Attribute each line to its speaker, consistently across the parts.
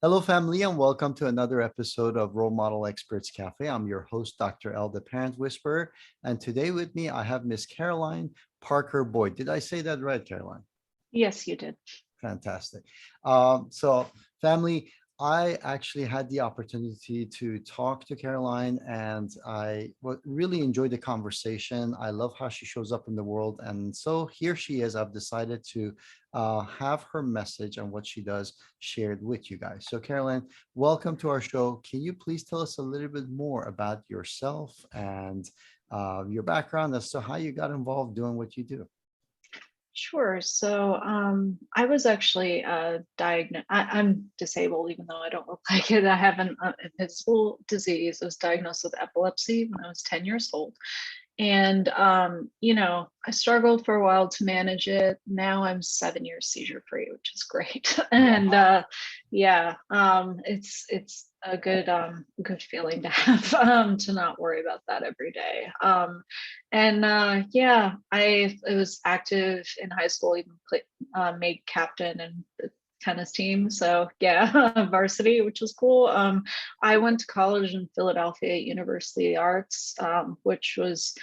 Speaker 1: Hello, family, and welcome to another episode of Role Model Experts Cafe. I'm your host, Dr. L, the Parent Whisperer. And today with me, I have Miss Caroline Parker Boyd. Did I say that right, Caroline?
Speaker 2: Yes, you did.
Speaker 1: Fantastic. So, family, I actually had the opportunity to talk to Caroline, and really enjoyed the conversation. I love how she shows up in the world, and so here she is. I've decided to have her message and what she does shared with you guys. So, Caroline, welcome to our show. Can you please tell us a little bit more about yourself and your background as to how you got involved doing what you do?
Speaker 2: Sure. I was actually diagnosed. I'm disabled, even though I don't look like it. I have an invisible disease. I was diagnosed with epilepsy when I was 10 years old. And, I struggled for a while to manage it. Now I'm 7 years seizure free, which is great. And yeah, it's a good feeling to have to not worry about that every day. Yeah, I was active in high school, even made captain and the tennis team. So yeah, varsity, which was cool. I went to college in Philadelphia at University of the Arts, which was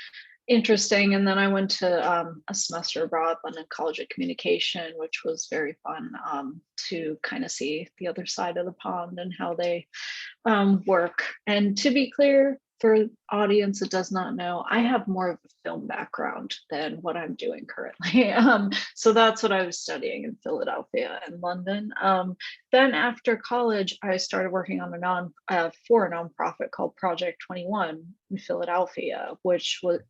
Speaker 2: interesting. And then I went to a semester abroad, London College of Communication, which was very fun to kind of see the other side of the pond and how they work. And to be clear, for audience that does not know, I have more of a film background than what I'm doing currently. So that's what I was studying in Philadelphia and London. Then after college, I started working on for a nonprofit called Project 21 in Philadelphia, which was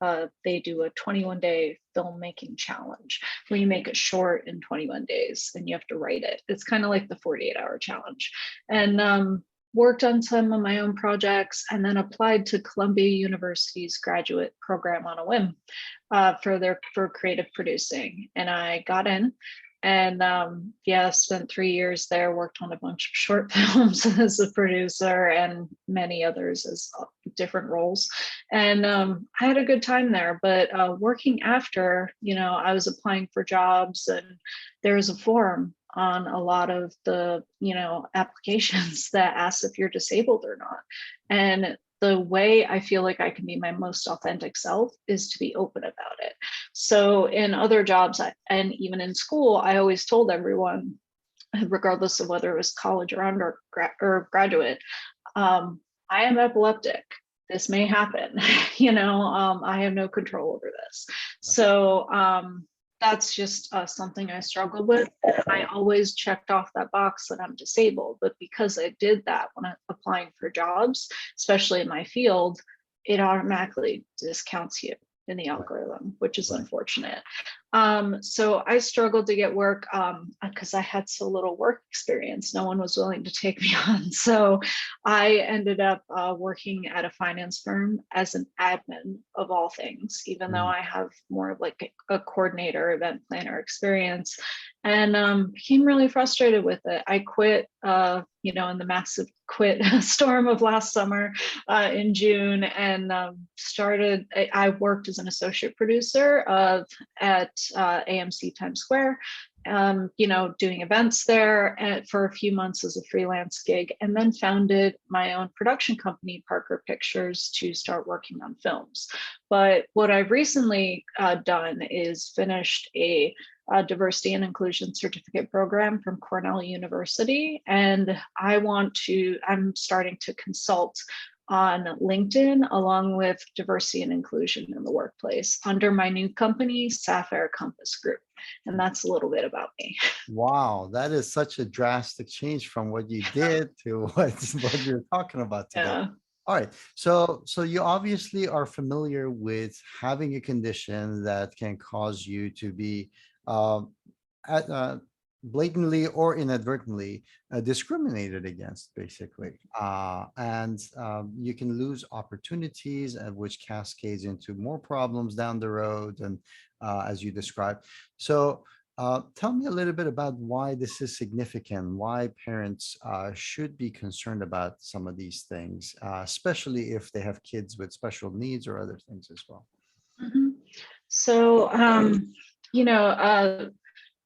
Speaker 2: they do a 21-day filmmaking challenge where you make it short in 21 days and you have to write it. It's kind of like the 48-hour challenge. And worked on some of my own projects and then applied to Columbia University's graduate program on a whim for creative producing. And I got in and yeah, spent 3 years there, worked on a bunch of short films as a producer and many others as different roles. And I had a good time there, but working after, I was applying for jobs and there was a forum on a lot of the applications that asks if you're disabled or not. And the way I feel like I can be my most authentic self is to be open about it. So in other jobs and even in school, I always told everyone, regardless of whether it was college or graduate, I am epileptic. This may happen. I have no control over this. So that's just something I struggled with. I always checked off that box that I'm disabled, but because I did that when I'm applying for jobs, especially in my field, it automatically discounts you in the algorithm, which is
Speaker 1: Right.
Speaker 2: unfortunate. So I struggled to get work because I had so little work experience. No one was willing to take me on. So I ended up working at a finance firm as an admin of all things, even though
Speaker 1: Mm.
Speaker 2: I have more of like a coordinator, event planner experience, and became really frustrated with it. I quit, in the massive quit storm of last summer in June, and I worked as an associate producer at AMC Times Square, doing events there for a few months as a freelance gig, and then founded my own production company, Parker Pictures, to start working on films. But what I've recently done is finished a diversity and inclusion certificate program from Cornell University. And I'm starting to consult on LinkedIn along with diversity and inclusion in the workplace under my new company, Sapphire Compass Group. And that's a little bit about me.
Speaker 1: Wow, that is such a drastic change from what you did to what you're talking about today.
Speaker 2: Yeah.
Speaker 1: All right. So you obviously are familiar with having a condition that can cause you to be um, at, blatantly or inadvertently discriminated against, basically, and you can lose opportunities, and which cascades into more problems down the road, and as you described. So tell me a little bit about why this is significant, why parents should be concerned about some of these things, especially if they have kids with special needs or other things as well.
Speaker 2: Mhm. So, you know, uh,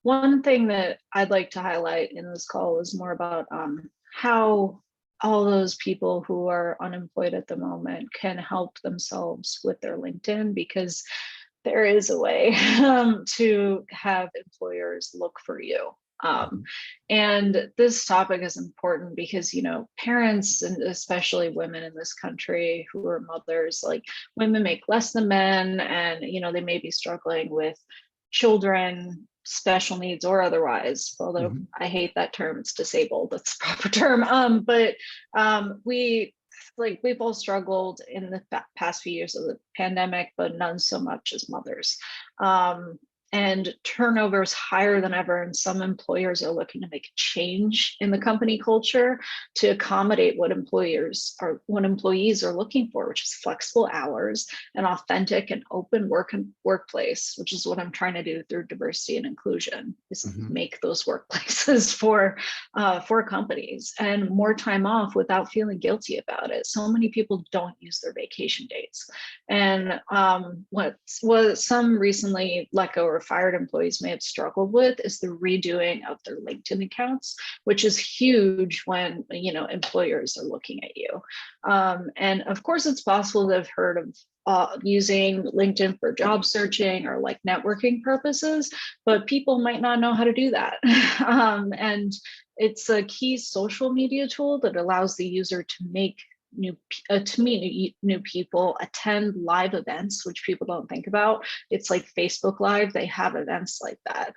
Speaker 2: one thing that I'd like to highlight in this call is more about how all those people who are unemployed at the moment can help themselves with their LinkedIn, because there is a way to have employers look for you. Um,
Speaker 1: Mhm.
Speaker 2: and this topic is important because, parents, and especially women in this country who are mothers, like, women make less than men, and, they may be struggling with children, special needs or otherwise, although
Speaker 1: Mhm.
Speaker 2: I hate that term, it's disabled, that's the proper term. But we've all struggled in the past few years of the pandemic, but none so much as mothers. And turnover is higher than ever, and some employers are looking to make a change in the company culture to accommodate what employees are looking for, which is flexible hours, an authentic and open workplace, which is what I'm trying to do through diversity and inclusion, is
Speaker 1: Mhm.
Speaker 2: make those workplaces for companies, and more time off without feeling guilty about it. So many people don't use their vacation dates. And what some recently let go or fired employees may have struggled with is the redoing of their LinkedIn accounts, which is huge when employers are looking at you. And of course, it's possible to have heard of using LinkedIn for job searching or like networking purposes, but people might not know how to do that. And it's a key social media tool that allows the user to make to meet new people, attend live events, which people don't think about. It's like Facebook Live, they have events like that,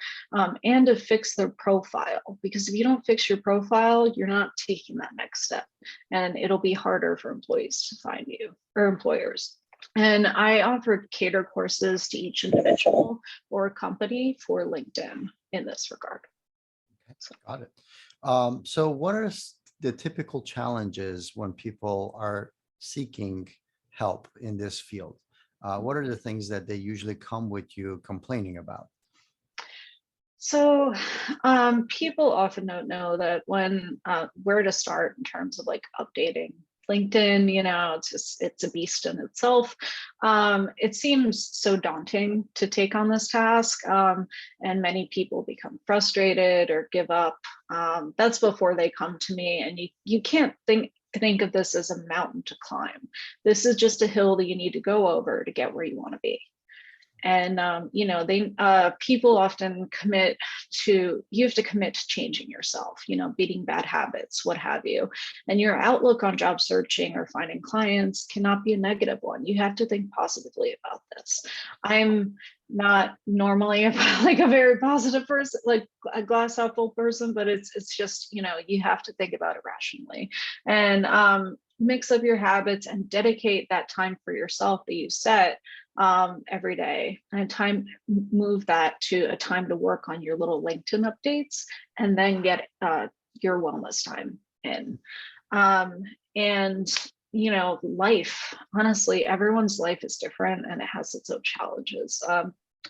Speaker 2: and to fix their profile, because if you don't fix your profile, you're not taking that next step, and it'll be harder for employees to find you, or employers. And I offered cater courses to each individual or company for LinkedIn in this regard.
Speaker 1: Okay, got it. So what are the typical challenges when people are seeking help in this field? What are the things that they usually come with you complaining about?
Speaker 2: So people often don't know that when where to start in terms of like updating LinkedIn. It's a beast in itself. It seems so daunting to take on this task, and many people become frustrated or give up. That's before they come to me, and you can't think of this as a mountain to climb. This is just a hill that you need to go over to get where you want to be. And they people often you have to commit to changing yourself, beating bad habits, what have you. And your outlook on job searching or finding clients cannot be a negative one. You have to think positively about this. I'm not normally like a very positive person, like a glass half full person, but it's just, you have to think about it rationally, and mix up your habits and dedicate that time for yourself that you set every day, and move that to a time to work on your little LinkedIn updates, and then get your wellness time in. And life, honestly, everyone's life is different and it has its own challenges.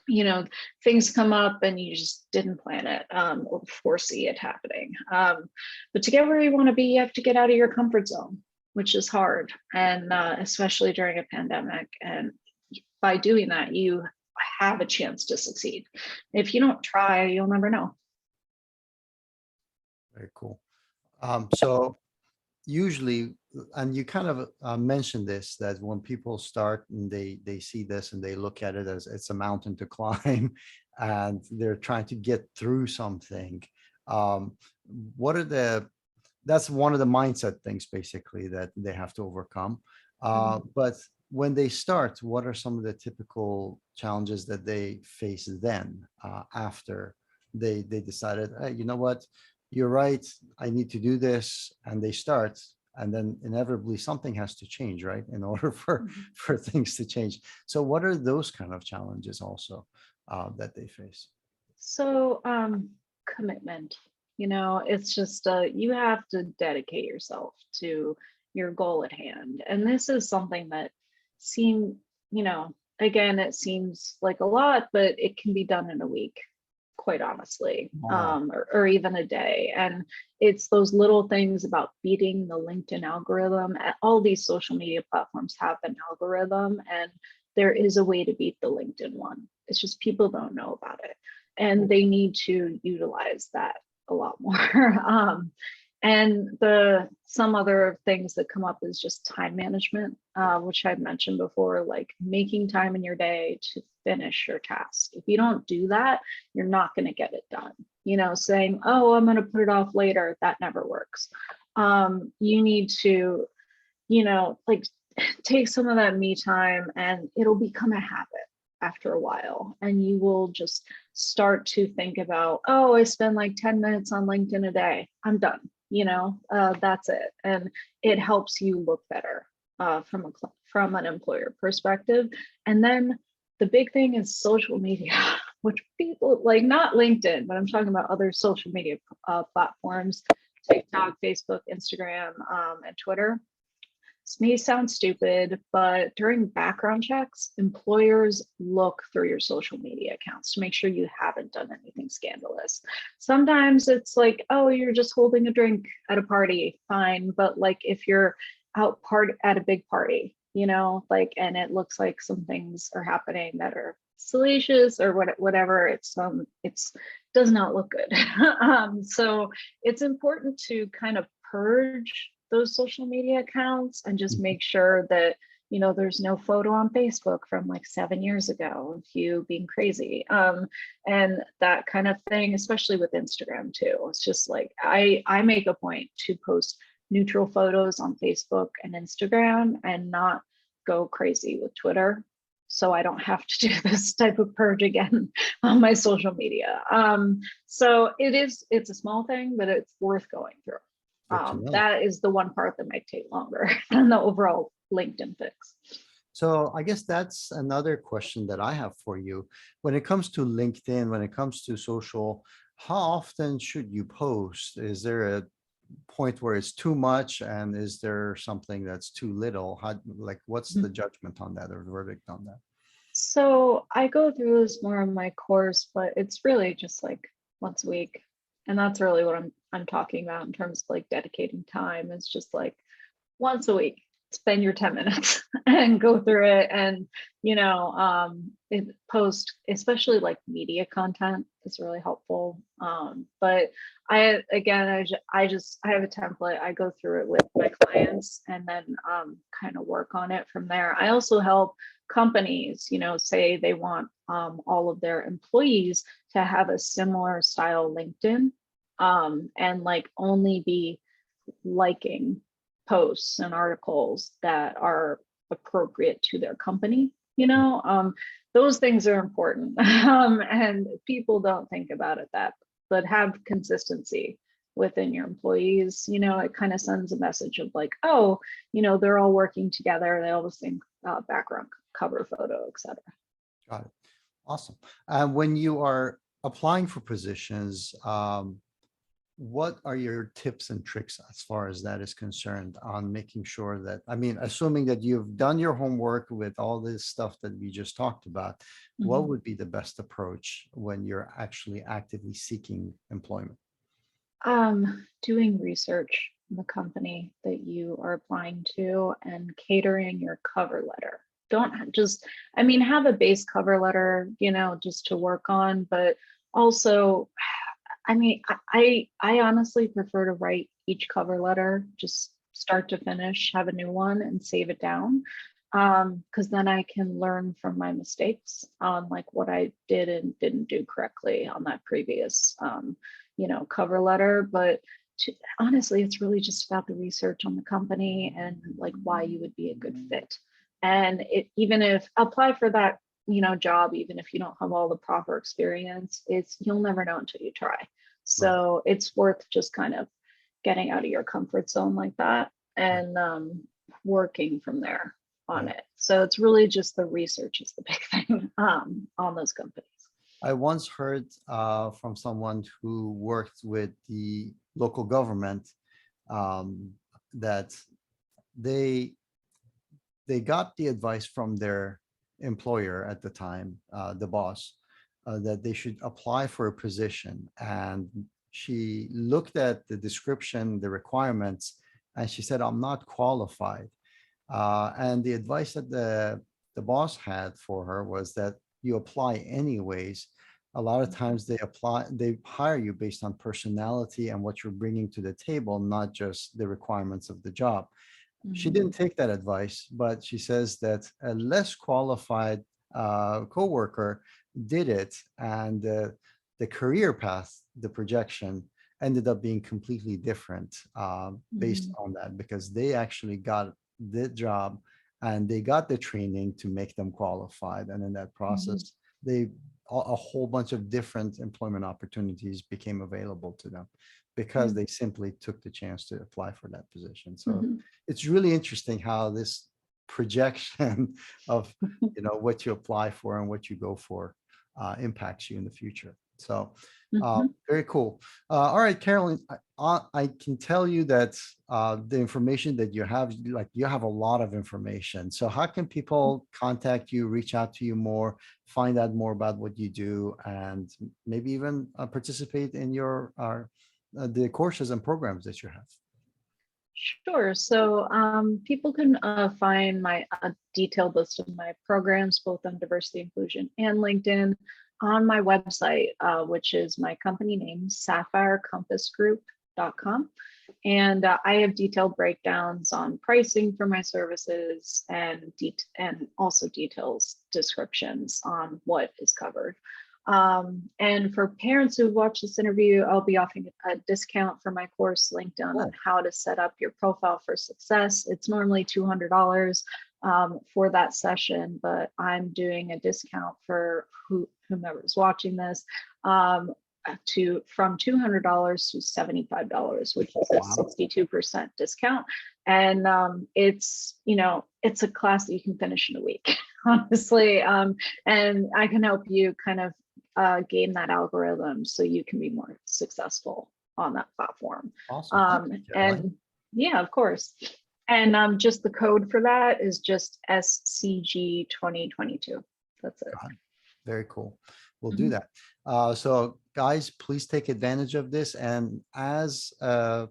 Speaker 2: you know Things come up and you just didn't plan it, or foresee it happening. But to get where you want to be, you have to get out of your comfort zone, which is hard, and especially during a pandemic. And by doing that, you have a chance to succeed. If you don't try, you'll never know.
Speaker 1: Very cool. So usually, and you kind of mentioned this, that when people start and they see this and they look at it as it's a mountain to climb, and they're trying to get through something. Um, what are the That's one of the mindset things basically that they have to overcome.
Speaker 2: Mhm.
Speaker 1: But when they start, what are some of the typical challenges that they face then, after they decided, hey, you know what, you're right, I need to do this, and they start, and then inevitably something has to change, right, in order for
Speaker 2: Mhm.
Speaker 1: for things to change. So what are those kind of challenges also that they face?
Speaker 2: So, commitment, it's just you have to dedicate yourself to your goal at hand. And this is something that seem, again, it seems like a lot, but it can be done in a week, quite honestly,
Speaker 1: Wow.
Speaker 2: or even a day. And it's those little things about beating the LinkedIn algorithm. All these social media platforms have an algorithm, and there is a way to beat the LinkedIn one. It's just people don't know about it, and they need to utilize that a lot more. And some other things that come up is just time management, which I've mentioned before, like making time in your day to finish your task. If you don't do that, you're not going to get it done. Saying, oh, I'm going to put it off later, that never works. You need to, like take some of that me time, and it'll become a habit after a while. And you will just start to think about, oh, I spend like 10 minutes on LinkedIn a day. I'm done. That's it. And it helps you look better from an employer perspective. And then the big thing is social media, which people like, not LinkedIn, but I'm talking about other social media platforms, TikTok, Facebook, Instagram, and Twitter. This may sound stupid, but during background checks, employers look through your social media accounts to make sure you haven't done anything scandalous. Sometimes it's like, oh, you're just holding a drink at a party, fine. But like if you're out at a big party, and it looks like some things are happening that are salacious or whatever, it's does not look good. So it's important to kind of purge those social media accounts and just make sure that there's no photo on Facebook from like 7 years ago of you being crazy, and that kind of thing, especially with Instagram too. It's just like I make a point to post neutral photos on Facebook and Instagram and not go crazy with Twitter, so I don't have to do this type of purge again on my social media. So it's a small thing, but it's worth going through. That is the one part that might take longer than the overall LinkedIn fix.
Speaker 1: So I guess that's another question that I have for you. When it comes to LinkedIn, when it comes to social, how often should you post? Is there a point where it's too much, and is there something that's too little? What's the judgment on that, or the verdict on that?
Speaker 2: So I go through this more in my course, but it's really just like once a week. And that's really what I'm talking about in terms of like dedicating time. It's just like once a week, spend your 10 minutes and go through it. And post, especially like media content, is really helpful. But I have a template. I go through it with my clients and then kind of work on it from there. I also help companies, say they want all of their employees to have a similar style LinkedIn, and like only be liking posts and articles that are appropriate to their company. Those things are important. And people don't think about it but have consistency within your employees. It kind of sends a message of like, oh, they're all working together, they all have the same background cover photo, etc.
Speaker 1: Got it. Awesome. When you are applying for positions, what are your tips and tricks as far as that is concerned on making sure that, assuming that you've done your homework with all this stuff that we just talked about, what would be the best approach when you're actually actively seeking employment?
Speaker 2: Doing research in the company that you are applying to and catering your cover letter. Don't just, have a base cover letter, just to work on, but also, I honestly prefer to write each cover letter, just start to finish, have a new one and save it down. Because then I can learn from my mistakes on like what I did and didn't do correctly on that previous, cover letter. But honestly, it's really just about the research on the company and like why you would be a good fit. And even if apply for that, job, even if you don't have all the proper experience, you'll never know until you try. So it's worth just kind of getting out of your comfort zone like that and working from there on it. So it's really just the research is the big thing on those companies.
Speaker 1: I once heard from someone who worked with the local government that they got the advice from their employer at the time, the boss, that they should apply for a position. And she looked at the description, the requirements, and she said, I'm not qualified. And the advice that the boss had for her was that you apply anyways, a lot of times they hire you based on personality and what you're bringing to the table, not just the requirements of the job. She
Speaker 2: Mhm.
Speaker 1: didn't take that advice, but she says that a less qualified coworker did it, and the career path, the projection, ended up being completely different based
Speaker 2: Mhm.
Speaker 1: on that, because they actually got the job and they got the training to make them qualified, and in that
Speaker 2: Mhm.
Speaker 1: process, they a whole bunch of different employment opportunities became available to them
Speaker 2: Yeah.
Speaker 1: because they simply took the chance to apply for that position. So
Speaker 2: Mhm.
Speaker 1: it's really interesting how this projection of what you apply for and what you go for impacts you in the future. So
Speaker 2: Mhm.
Speaker 1: very cool. All right, Carolyn, I can tell you that the information that you have, like you have a lot of information. So how can people contact you, reach out to you more, find out more about what you do, and maybe even participate in your the courses and programs that you have?
Speaker 2: Sure. So people can find my detailed list of my programs, both on diversity inclusion and LinkedIn, on my website, which is my company name, sapphirecompassgroup.com. And I have detailed breakdowns on pricing for my services and also details descriptions on what is covered. And for parents who watch this interview, I'll be offering a discount for my course LinkedIn on
Speaker 1: Cool.
Speaker 2: how to set up your profile for success. It's normally $200 for that session, but I'm doing a discount for whomever is watching this to from $200 to $75, which is a
Speaker 1: Wow.
Speaker 2: 62% discount. And it's a class that you can finish in a week, honestly. And I can help you kind of game that algorithm so you can be more successful on that platform.
Speaker 1: Awesome. Thank you, Caroline.
Speaker 2: And yeah, of course. And just the code for that is just SCG 2022. That's it.
Speaker 1: Got it. Very cool. We'll do
Speaker 2: Mhm.
Speaker 1: that. So guys, please take advantage of this. And as a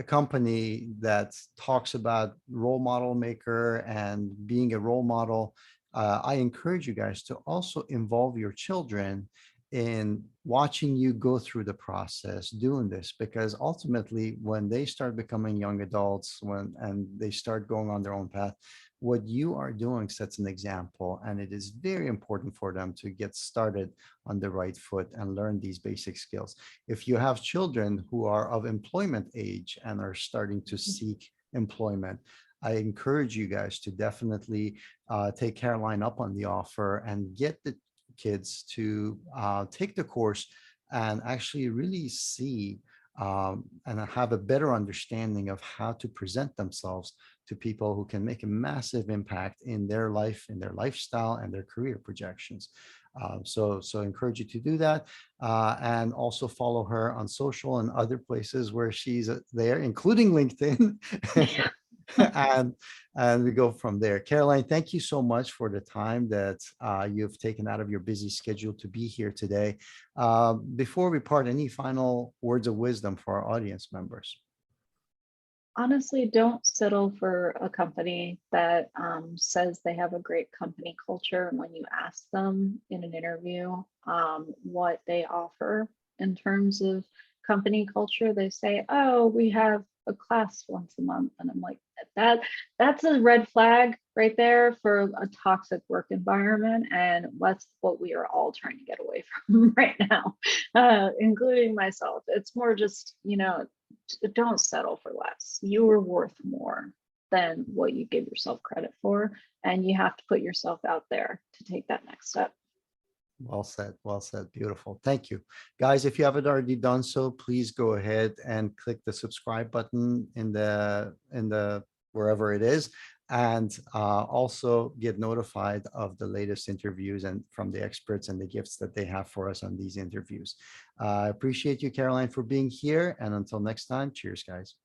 Speaker 1: company that talks about role model maker and being a role model, I encourage you guys to also involve your children in watching you go through the process doing this, because ultimately when they start becoming young adults, and they start going on their own path, what you are doing sets an example, and it is very important for them to get started on the right foot and learn these basic skills. If you have children who are of employment age and are starting to seek employment, I encourage you guys to definitely take Caroline up on the offer and get the kids to take the course and actually really see and have a better understanding of how to present themselves to people who can make a massive impact in their life, in their lifestyle, and their career projections. So encourage you to do that, and also follow her on social and other places where she's there, including LinkedIn. and and we go from there. Caroline, thank you so much for the time that you've taken out of your busy schedule to be here today. Before we part, any final words of wisdom for our audience members?
Speaker 2: Honestly, don't settle for a company that says they have a great company culture. And when you ask them in an interview what they offer in terms of company culture, they say, "Oh, we have a class once a month." And I'm like, that that's a red flag right there for a toxic work environment. And that's what we are all trying to get away from right now, including myself. It's more just, don't settle for less. You are worth more than what you give yourself credit for. And you have to put yourself out there to take that next step.
Speaker 1: Well said. Well said. Beautiful. Thank you. Guys, if you haven't already done so, please go ahead and click the subscribe button in the wherever it is, and also get notified of the latest interviews and from the experts and the gifts that they have for us on these interviews. I appreciate you, Caroline, for being here. And until next time, cheers, guys.